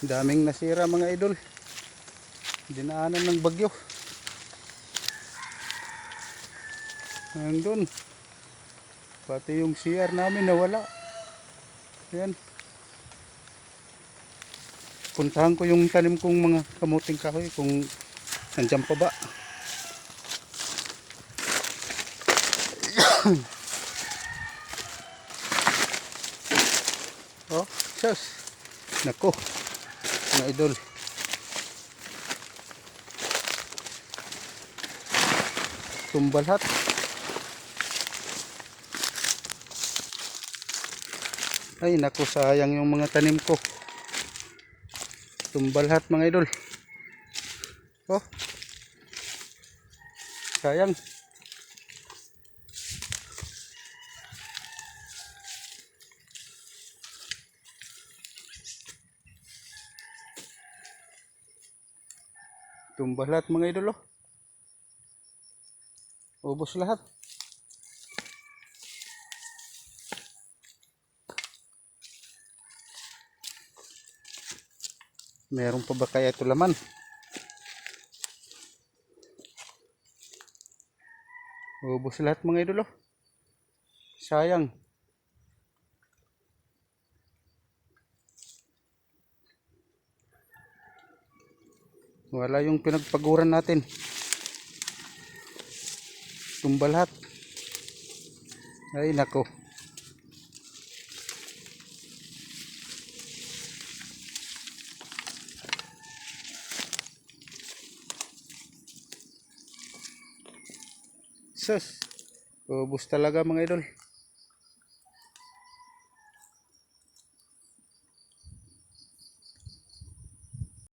Daming nasira mga idol. Dinaanan ng bagyo. Nandun. Pati yung CR namin nawala. Ayan. Puntahan ko yung tanim kong mga kamuting kahoy kung nandiyan pa ba. Oh, sus. Nako. Mga idol. Tumbal lahat. Ay naku, sayang yung mga tanim ko. Tumbal lahat mga idol. Oh. Sayang. Tumbal lahat mga idol oh. Ubos lahat. Meron pa ba kaya ito laman? Ubos lahat mga idol oh. Sayang. Wala yung pinagpaguran natin. Tumbal lahat. Ay nako. Sus. Ubos talaga mga idol.